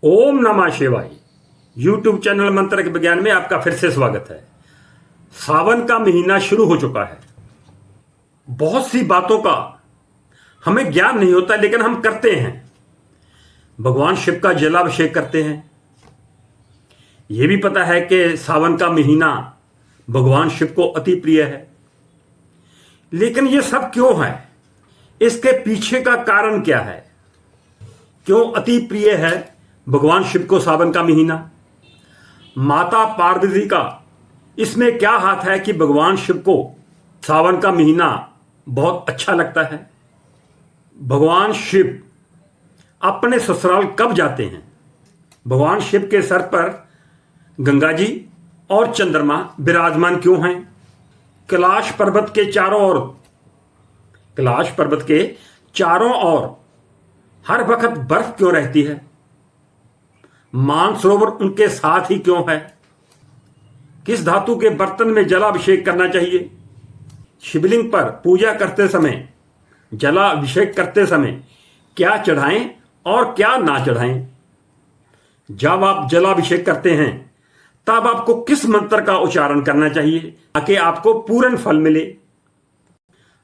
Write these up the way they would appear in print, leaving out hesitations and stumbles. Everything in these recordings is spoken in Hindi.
ओम नमः शिवाय। यूट्यूब चैनल मंत्र विज्ञान में आपका फिर से स्वागत है। सावन का महीना शुरू हो चुका है। बहुत सी बातों का हमें ज्ञान नहीं होता, लेकिन हम करते हैं। भगवान शिव का जलाभिषेक करते हैं। यह भी पता है कि सावन का महीना भगवान शिव को अति प्रिय है। लेकिन यह सब क्यों है? इसके पीछे का कारण क्या है? क्यों अति प्रिय है भगवान शिव को सावन का महीना? माता पार्वती का इसमें क्या हाथ है कि भगवान शिव को सावन का महीना बहुत अच्छा लगता है? भगवान शिव अपने ससुराल कब जाते हैं? भगवान शिव के सर पर गंगा जी और चंद्रमा विराजमान क्यों हैं? कैलाश पर्वत के चारों ओर हर वक्त बर्फ क्यों रहती है? मानसरोवर उनके साथ ही क्यों है? किस धातु के बर्तन में जलाभिषेक करना चाहिए? शिवलिंग पर पूजा करते समय, जलाभिषेक करते समय क्या चढ़ाएं और क्या ना चढ़ाएं? जब आप जलाभिषेक करते हैं तब आपको किस मंत्र का उच्चारण करना चाहिए ताकि आपको पूर्ण फल मिले?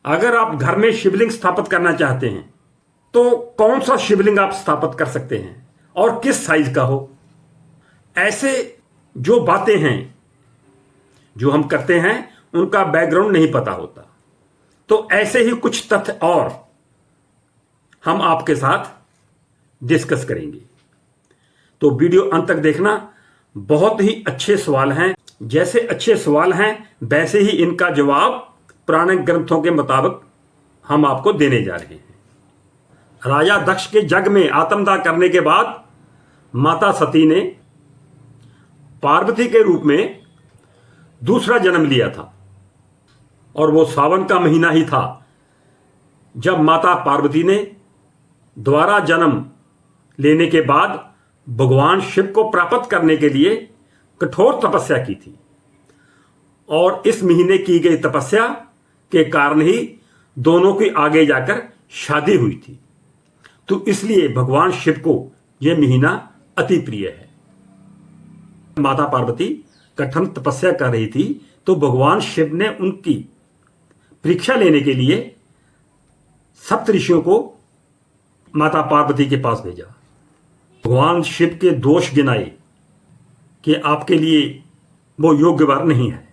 अगर आप घर में शिवलिंग स्थापित करना चाहते हैं तो कौन सा शिवलिंग आप स्थापित कर सकते हैं और किस साइज का हो? ऐसे जो बातें हैं जो हम करते हैं उनका बैकग्राउंड नहीं पता होता। तो ऐसे ही कुछ तथ्य और हम आपके साथ डिस्कस करेंगे। तो वीडियो अंत तक देखना। बहुत ही अच्छे सवाल हैं। जैसे अच्छे सवाल हैं वैसे ही इनका जवाब पुराने ग्रंथों के मुताबिक हम आपको देने जा रहे हैं। राजा दक्ष के यज्ञ में आत्मदाह करने के बाद माता सती ने पार्वती के रूप में दूसरा जन्म लिया था, और वो सावन का महीना ही था जब माता पार्वती ने दोबारा जन्म लेने के बाद भगवान शिव को प्राप्त करने के लिए कठोर तपस्या की थी। और इस महीने की गई तपस्या के कारण ही दोनों की आगे जाकर शादी हुई थी। तो इसलिए भगवान शिव को यह महीना अति प्रिय है। माता पार्वती कठोर तपस्या कर रही थी तो भगवान शिव ने उनकी परीक्षा लेने के लिए सप्तऋषियों को माता पार्वती के पास भेजा। भगवान शिव के दोष गिनाए कि आपके लिए वो योग्य वर नहीं है।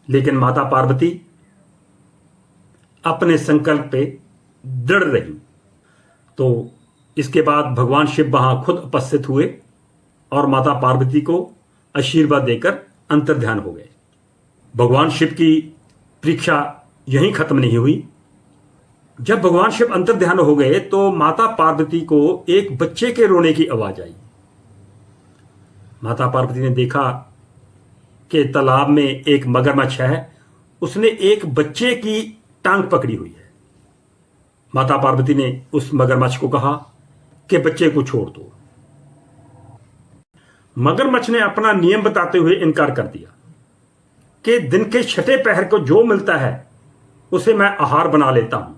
लेकिन माता पार्वती अपने संकल्प पे दृढ़ रही। तो इसके बाद भगवान शिव वहां खुद उपस्थित हुए और माता पार्वती को आशीर्वाद देकर अंतर्ध्यान हो गए। भगवान शिव की परीक्षा यहीं खत्म नहीं हुई। जब भगवान शिव अंतर्ध्यान हो गए तो माता पार्वती को एक बच्चे के रोने की आवाज आई। माता पार्वती ने देखा कि तालाब में एक मगरमच्छ है, उसने एक बच्चे की टांग पकड़ी हुई है। माता पार्वती ने उस मगरमच्छ को कहा कि बच्चे को छोड़ दो। मगरमच्छ ने अपना नियम बताते हुए इनकार कर दिया कि दिन के छठे पहर को जो मिलता है उसे मैं आहार बना लेता हूं।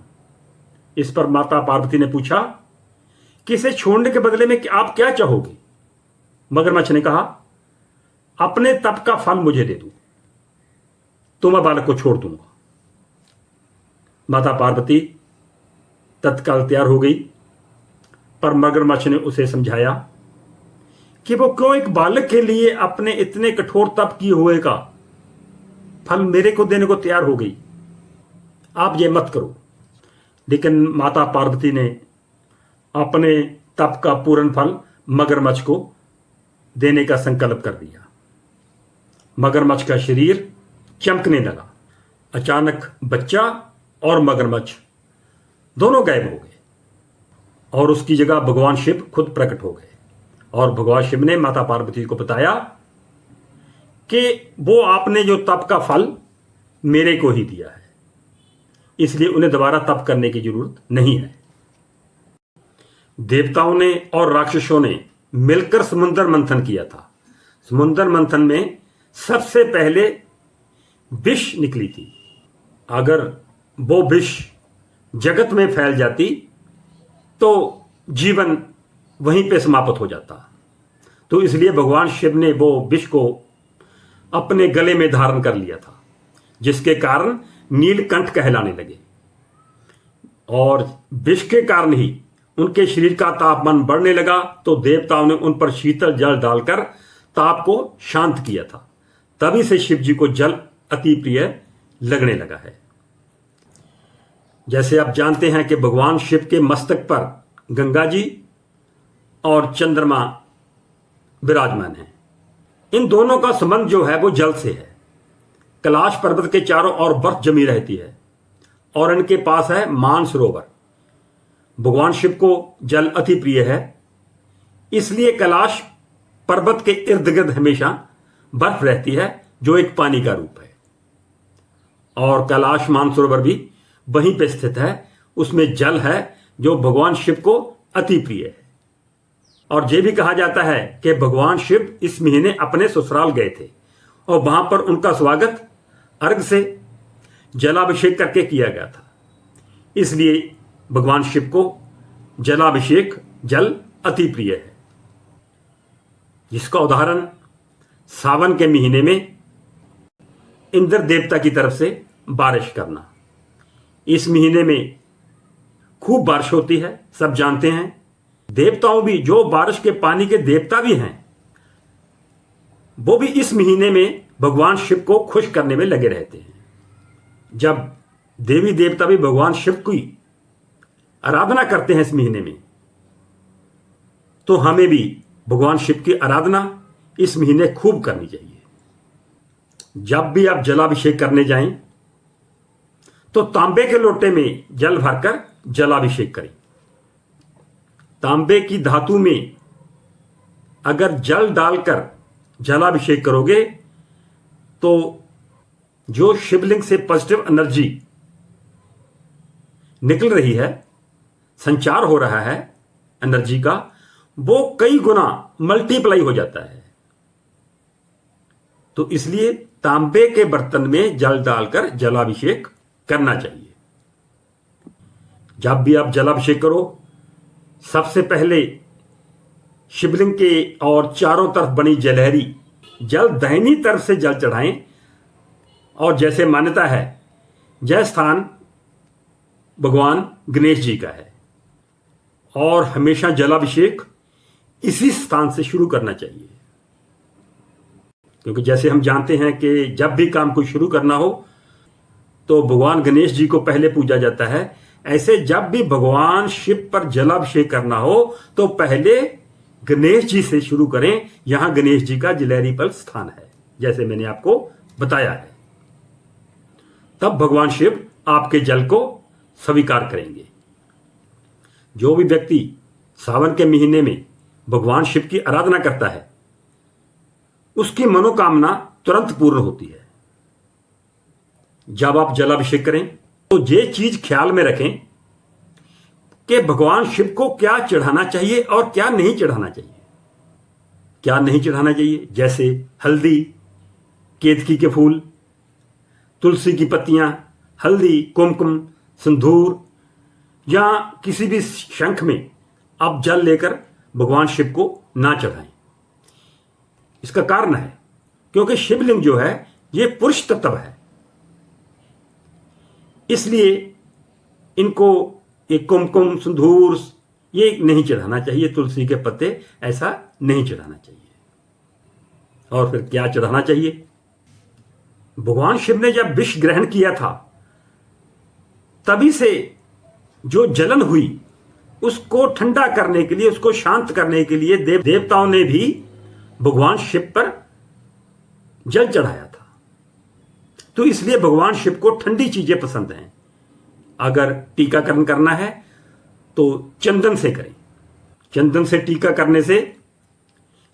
इस पर माता पार्वती ने पूछा कि इसे छोड़ने के बदले में आप क्या चाहोगे? मगरमच्छ ने कहा, अपने तप का फल मुझे दे दो तो मैं बालक को छोड़ दूंगा। माता पार्वती तत्काल तैयार हो गई, पर मगरमच्छ ने उसे समझाया कि वो क्यों एक बालक के लिए अपने इतने कठोर तप किए हुए का फल मेरे को देने को तैयार हो गई। आप ये मत करो। लेकिन माता पार्वती ने अपने तप का पूर्ण फल मगरमच्छ को देने का संकल्प कर दिया। मगरमच्छ का शरीर चमकने लगा। अचानक बच्चा और मगरमच्छ दोनों गायब हो गए और उसकी जगह भगवान शिव खुद प्रकट हो गए। और भगवान शिव ने माता पार्वती को बताया कि वो आपने जो तप का फल मेरे को ही दिया है, इसलिए उन्हें दोबारा तप करने की जरूरत नहीं है। देवताओं ने और राक्षसों ने मिलकर समुद्र मंथन किया था। समुद्र मंथन में सबसे पहले विष निकली थी। अगर वो विष जगत में फैल जाती तो जीवन वहीं पे समाप्त हो जाता। तो इसलिए भगवान शिव ने वो विष को अपने गले में धारण कर लिया था, जिसके कारण नीलकंठ कहलाने लगे। और विष के कारण ही उनके शरीर का तापमान बढ़ने लगा, तो देवताओं ने उन पर शीतल जल डालकर ताप को शांत किया था। तभी से शिव जी को जल अति प्रिय लगने लगा है। जैसे आप जानते हैं कि भगवान शिव के मस्तक पर गंगा जी और चंद्रमा विराजमान हैं। इन दोनों का संबंध जो है वो जल से है। कैलाश पर्वत के चारों ओर बर्फ जमी रहती है और इनके पास है मानसरोवर। भगवान शिव को जल अति प्रिय है, इसलिए कैलाश पर्वत के इर्द गिर्द हमेशा बर्फ रहती है, जो एक पानी का रूप है। और कैलाश मानसरोवर भी वहीं पे स्थित है, उसमें जल है जो भगवान शिव को अति प्रिय है। और यह भी कहा जाता है कि भगवान शिव इस महीने अपने ससुराल गए थे और वहां पर उनका स्वागत अर्घ से जलाभिषेक करके किया गया था। इसलिए भगवान शिव को जलाभिषेक जल अति प्रिय है, जिसका उदाहरण सावन के महीने में इंद्र देवता की तरफ से बारिश करना। इस महीने में खूब बारिश होती है, सब जानते हैं। देवताओं भी, जो बारिश के पानी के देवता भी हैं, वो भी इस महीने में भगवान शिव को खुश करने में लगे रहते हैं। जब देवी देवता भी भगवान शिव की आराधना करते हैं इस महीने में, तो हमें भी भगवान शिव की आराधना इस महीने खूब करनी चाहिए। जब भी आप जलाभिषेक करने जाएं तो तांबे के लोटे में जल भरकर जलाभिषेक करें। तांबे की धातु में अगर जल डालकर जलाभिषेक करोगे तो जो शिवलिंग से पॉजिटिव एनर्जी निकल रही है, संचार हो रहा है एनर्जी का, वो कई गुना मल्टीप्लाई हो जाता है। तो इसलिए तांबे के बर्तन में जल डालकर जलाभिषेक करना चाहिए। जब भी आप जलाभिषेक करो, सबसे पहले शिवलिंग के और चारों तरफ बनी जलहरी जल दाहिनी तरफ से जल चढ़ाएं। और जैसे मान्यता है, यह स्थान भगवान गणेश जी का है और हमेशा जलाभिषेक इसी स्थान से शुरू करना चाहिए। क्योंकि जैसे हम जानते हैं कि जब भी काम को शुरू करना हो तो भगवान गणेश जी को पहले पूजा जाता है, ऐसे जब भी भगवान शिव पर जलाभिषेक करना हो तो पहले गणेश जी से शुरू करें। यहां गणेश जी का जलहरी पल स्थान है, जैसे मैंने आपको बताया है। तब भगवान शिव आपके जल को स्वीकार करेंगे। जो भी व्यक्ति सावन के महीने में भगवान शिव की आराधना करता है, उसकी मनोकामना तुरंत पूर्ण होती है। जब आप जलाभिषेक करें तो ये चीज ख्याल में रखें कि भगवान शिव को क्या चढ़ाना चाहिए और क्या नहीं चढ़ाना चाहिए। क्या नहीं चढ़ाना चाहिए, जैसे हल्दी, केतकी के फूल, तुलसी की पत्तियां, हल्दी, कुमकुम, सिंदूर या किसी भी शंख में आप जल लेकर भगवान शिव को ना चढ़ाएं। इसका कारण है क्योंकि शिवलिंग जो है ये पुरुष तत्व है, इसलिए इनको एक कुमकुम, सिंदूर ये नहीं चढ़ाना चाहिए। तुलसी के पत्ते ऐसा नहीं चढ़ाना चाहिए। और फिर क्या चढ़ाना चाहिए? भगवान शिव ने जब विष ग्रहण किया था, तभी से जो जलन हुई उसको ठंडा करने के लिए, उसको शांत करने के लिए देवताओं ने भी भगवान शिव पर जल चढ़ाया था। तो इसलिए भगवान शिव को ठंडी चीजें पसंद हैं। अगर टीकाकरण करना है तो चंदन से करें। चंदन से टीका करने से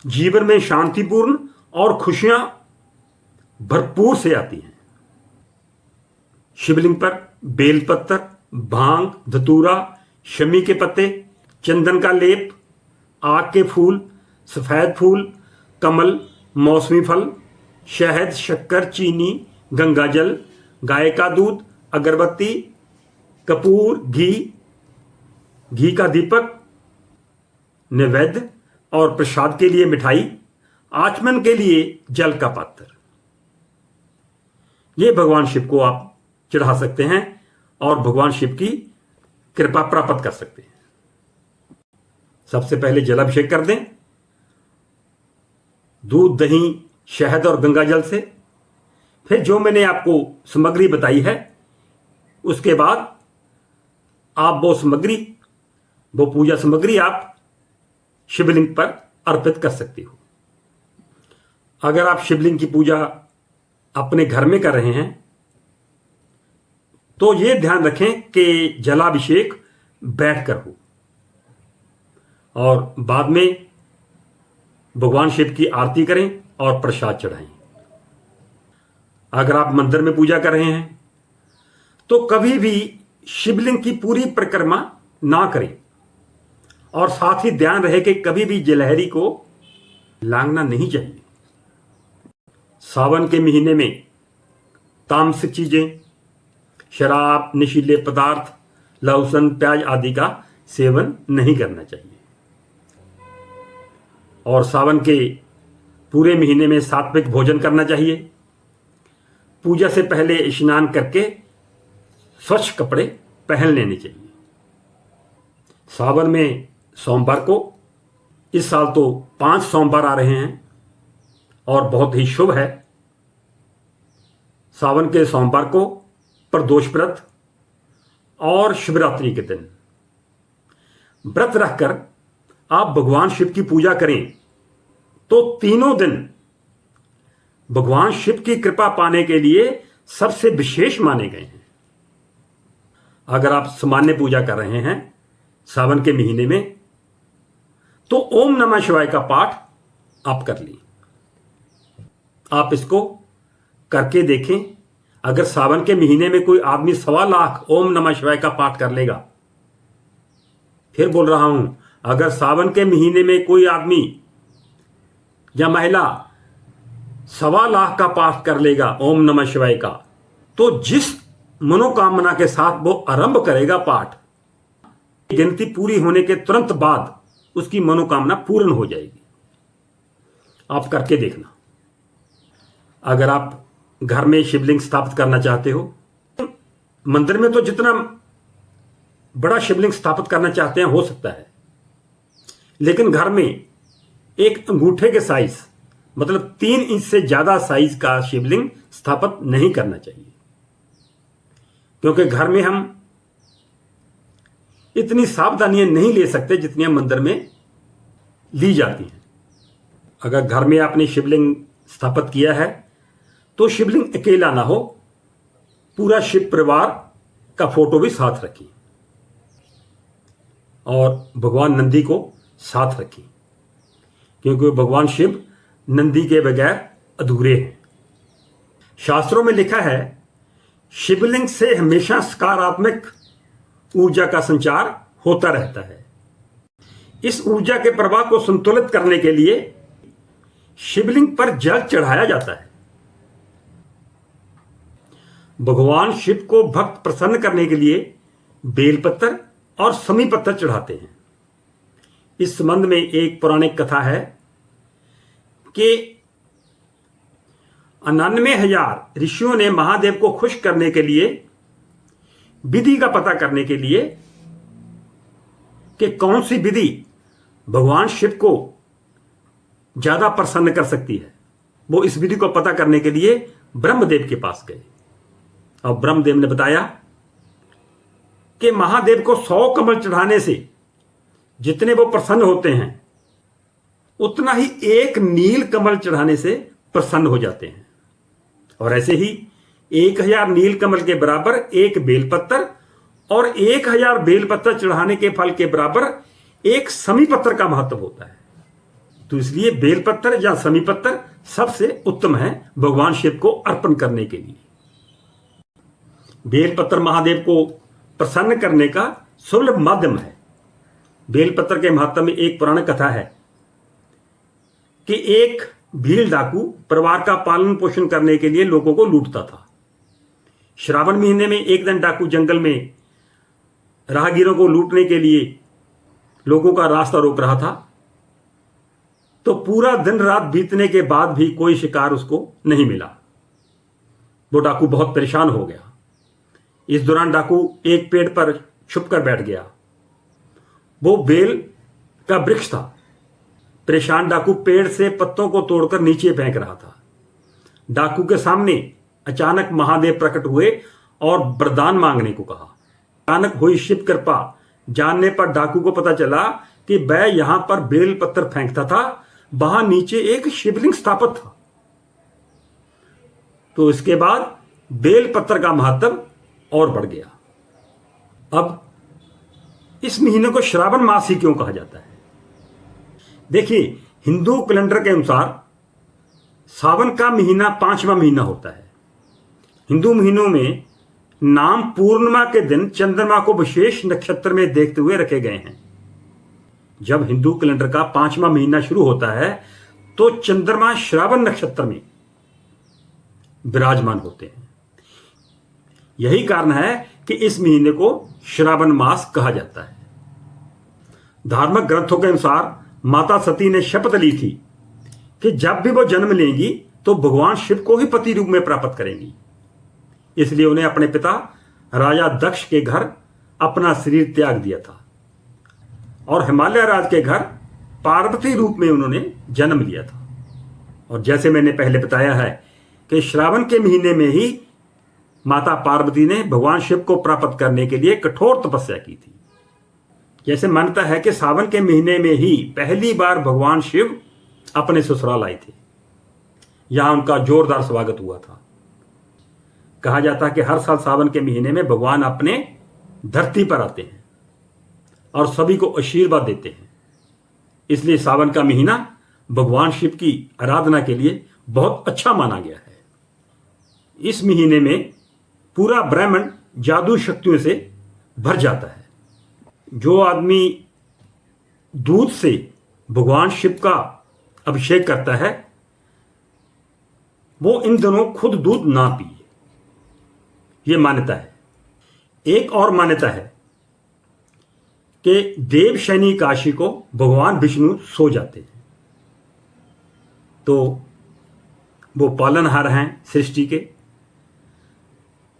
जीवन में शांतिपूर्ण और खुशियां भरपूर से आती हैं। शिवलिंग पर बेलपत्र, भांग, धतूरा, शमी के पत्ते, चंदन का लेप, आग के फूल, सफेद फूल, कमल, मौसमी फल, शहद, शक्कर, चीनी, गंगाजल, गाय का दूध, अगरबत्ती, कपूर, घी का दीपक, नैवेद्य और प्रसाद के लिए मिठाई, आचमन के लिए जल का पात्र, ये भगवान शिव को आप चढ़ा सकते हैं और भगवान शिव की कृपा प्राप्त कर सकते हैं। सबसे पहले जलाभिषेक कर दें, दूध, दही, शहद और गंगा जल से। फिर जो मैंने आपको सामग्री बताई है, उसके बाद आप वो पूजा सामग्री आप शिवलिंग पर अर्पित कर सकते हो। अगर आप शिवलिंग की पूजा अपने घर में कर रहे हैं तो यह ध्यान रखें कि जलाभिषेक बैठकर हो और बाद में भगवान शिव की आरती करें और प्रसाद चढ़ाएं। अगर आप मंदिर में पूजा कर रहे हैं तो कभी भी शिवलिंग की पूरी परिक्रमा ना करें और साथ ही ध्यान रहे कि कभी भी जलहरी को लांघना नहीं चाहिए। सावन के महीने में तामसिक चीजें, शराब, नशीले पदार्थ, लहसुन, प्याज आदि का सेवन नहीं करना चाहिए और सावन के पूरे महीने में सात्विक भोजन करना चाहिए। पूजा से पहले स्नान करके स्वच्छ कपड़े पहन लेने चाहिए। सावन में सोमवार को, इस साल तो 5 सोमवार आ रहे हैं और बहुत ही शुभ है। सावन के सोमवार को प्रदोष व्रत और शिवरात्रि के दिन व्रत रखकर आप भगवान शिव की पूजा करें तो तीनों दिन भगवान शिव की कृपा पाने के लिए सबसे विशेष माने गए हैं। अगर आप सामान्य पूजा कर रहे हैं सावन के महीने में तो ओम नमः शिवाय का पाठ आप कर लीं। आप इसको करके देखें। अगर सावन के महीने में कोई आदमी 1.25 लाख ओम नमः शिवाय का पाठ कर लेगा, फिर बोल रहा हूं, अगर सावन के महीने में कोई आदमी या महिला 1.25 लाख का पाठ कर लेगा ओम नमः शिवाय का, तो जिस मनोकामना के साथ वो आरंभ करेगा पाठ, गिनती पूरी होने के तुरंत बाद उसकी मनोकामना पूर्ण हो जाएगी। आप करके देखना। अगर आप घर में शिवलिंग स्थापित करना चाहते हो, मंदिर में तो जितना बड़ा शिवलिंग स्थापित करना चाहते हैं हो सकता है, लेकिन घर में एक अंगूठे के साइज, मतलब 3 इंच से ज्यादा साइज का शिवलिंग स्थापित नहीं करना चाहिए, क्योंकि घर में हम इतनी सावधानियां नहीं ले सकते जितनी मंदिर में ली जाती हैं। अगर घर में आपने शिवलिंग स्थापित किया है तो शिवलिंग अकेला ना हो, पूरा शिव परिवार का फोटो भी साथ रखें और भगवान नंदी को साथ रखें, क्योंकि भगवान शिव नंदी के बगैर अधूरे हैं। शास्त्रों में लिखा है, शिवलिंग से हमेशा सकारात्मक ऊर्जा का संचार होता रहता है। इस ऊर्जा के प्रवाह को संतुलित करने के लिए शिवलिंग पर जल चढ़ाया जाता है। भगवान शिव को भक्त प्रसन्न करने के लिए बेलपत्र और समी पत्थर चढ़ाते हैं। इस संबंध में एक पौराणिक कथा है कि 99,000 ऋषियों ने महादेव को खुश करने के लिए विधि का पता करने के लिए कि कौन सी विधि भगवान शिव को ज्यादा प्रसन्न कर सकती है, वो इस विधि को पता करने के लिए ब्रह्मदेव के पास गए और ब्रह्मदेव ने बताया कि महादेव को 100 कमल चढ़ाने से जितने वो प्रसन्न होते हैं, उतना ही एक नील कमल चढ़ाने से प्रसन्न हो जाते हैं। और ऐसे ही 1000 नील कमल के बराबर एक बेलपत्र और 1000 बेलपत्र चढ़ाने के फल के बराबर एक समी पत्र का महत्व होता है। तो इसलिए बेलपत्र या समी पत्र सबसे उत्तम है भगवान शिव को अर्पण करने के लिए। बेलपत्र महादेव को प्रसन्न करने का सुलभ माध्यम है। बेलपत्र के महत्व में एक पुराण कथा है कि एक भील डाकू परिवार का पालन पोषण करने के लिए लोगों को लूटता था। श्रावण महीने में एक दिन डाकू जंगल में राहगीरों को लूटने के लिए लोगों का रास्ता रोक रहा था। तो पूरा दिन रात बीतने के बाद भी कोई शिकार उसको नहीं मिला। वो डाकू बहुत परेशान हो गया। इस दौरान डाकू एक पेड़ पर छुप कर बैठ गया। वो बेल का वृक्ष था। परेशान डाकू पेड़ से पत्तों को तोड़कर नीचे फेंक रहा था। डाकू के सामने अचानक महादेव प्रकट हुए और वरदान मांगने को कहा। अचानक हुई शिव कृपा जानने पर डाकू को पता चला कि वह यहां पर बेल पत्थर फेंकता था, वहां नीचे एक शिवलिंग स्थापित था। तो इसके बाद बेल पत्थर का महत्व और बढ़ गया। अब इस महीने को श्रावण मास ही क्यों कहा जाता है? देखिए, हिंदू कैलेंडर के अनुसार सावन का महीना 5वां महीना होता है। हिंदू महीनों में नाम पूर्णिमा के दिन चंद्रमा को विशेष नक्षत्र में देखते हुए रखे गए हैं। जब हिंदू कैलेंडर का 5वां महीना शुरू होता है तो चंद्रमा श्रावण नक्षत्र में विराजमान होते हैं। यही कारण है कि इस महीने को श्रावण मास कहा जाता है। धार्मिक ग्रंथों के अनुसार माता सती ने शपथ ली थी कि जब भी वो जन्म लेंगी तो भगवान शिव को ही पति रूप में प्राप्त करेंगी। इसलिए उन्हें अपने पिता राजा दक्ष के घर अपना शरीर त्याग दिया था और हिमालय राज के घर पार्वती रूप में उन्होंने जन्म लिया था। और जैसे मैंने पहले बताया है कि श्रावण के महीने में ही माता पार्वती ने भगवान शिव को प्राप्त करने के लिए कठोर तपस्या की थी। जैसे मान्यता है कि सावन के महीने में ही पहली बार भगवान शिव अपने ससुराल आए थे। यहां उनका जोरदार स्वागत हुआ था। कहा जाता है कि हर साल सावन के महीने में भगवान अपने धरती पर आते हैं और सभी को आशीर्वाद देते हैं। इसलिए सावन का महीना भगवान शिव की आराधना के लिए बहुत अच्छा माना गया है। इस महीने में पूरा ब्रह्मांड जादू शक्तियों से भर जाता है। जो आदमी दूध से भगवान शिव का अभिषेक करता है वो इन दिनों खुद दूध ना पिए, ये मान्यता है। एक और मान्यता है कि देवशयनी काशी को भगवान विष्णु सो जाते हैं, तो वो पालनहार हैं सृष्टि के।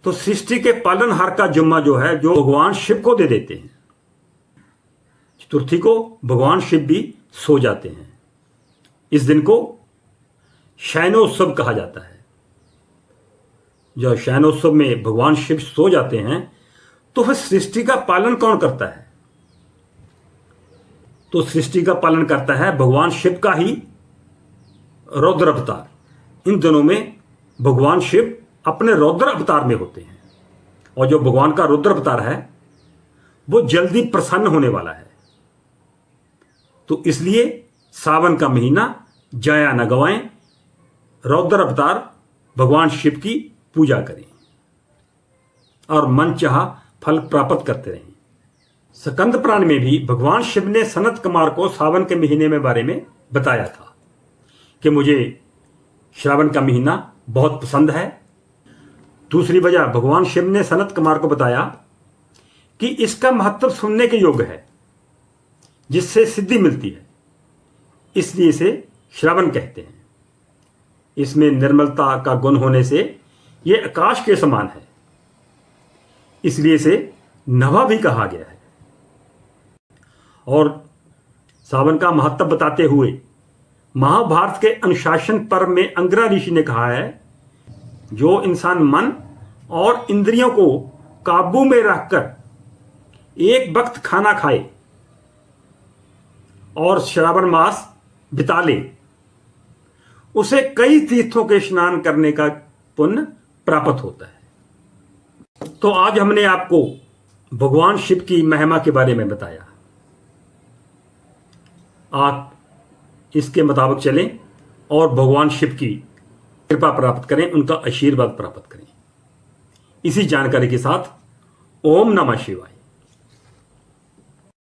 तो सृष्टि के पालनहार का जिम्मा जो है जो भगवान शिव को दे देते हैं। चतुर्थी को भगवान शिव भी सो जाते हैं। इस दिन को शयनोत्सव कहा जाता है। जो शयनोत्सव में भगवान शिव सो जाते हैं तो फिर सृष्टि का पालन कौन करता है? तो सृष्टि का पालन करता है भगवान शिव का ही रौद्र अवतार। इन दिनों में भगवान शिव अपने रौद्र अवतार में होते हैं और जो भगवान का रुद्र अवतार है वो जल्दी प्रसन्न होने वाला है। तो इसलिए सावन का महीना जाया न गवाएं, रौद्र अवतार भगवान शिव की पूजा करें और मन चाहा फल प्राप्त करते रहें। स्कंद पुराण में भी भगवान शिव ने सनत कुमार को सावन के महीने में बारे में बताया था कि मुझे श्रावण का महीना बहुत पसंद है। दूसरी वजह भगवान शिव ने सनत कुमार को बताया कि इसका महत्व सुनने के योग्य है, जिससे सिद्धि मिलती है, इसलिए इसे श्रावण कहते हैं। इसमें निर्मलता का गुण होने से यह आकाश के समान है, इसलिए इसे नवा भी कहा गया है। और सावन का महत्व बताते हुए महाभारत के अनुशासन पर्व में अंगिरा ऋषि ने कहा है, जो इंसान मन और इंद्रियों को काबू में रखकर एक वक्त खाना खाए और श्रावण मास बिता ले, उसे कई तीर्थों के स्नान करने का पुण्य प्राप्त होता है। तो आज हमने आपको भगवान शिव की महिमा के बारे में बताया। आप इसके मुताबिक चलें और भगवान शिव की कृपा प्राप्त करें, उनका आशीर्वाद प्राप्त करें। इसी जानकारी के साथ ओम नमः शिवाय।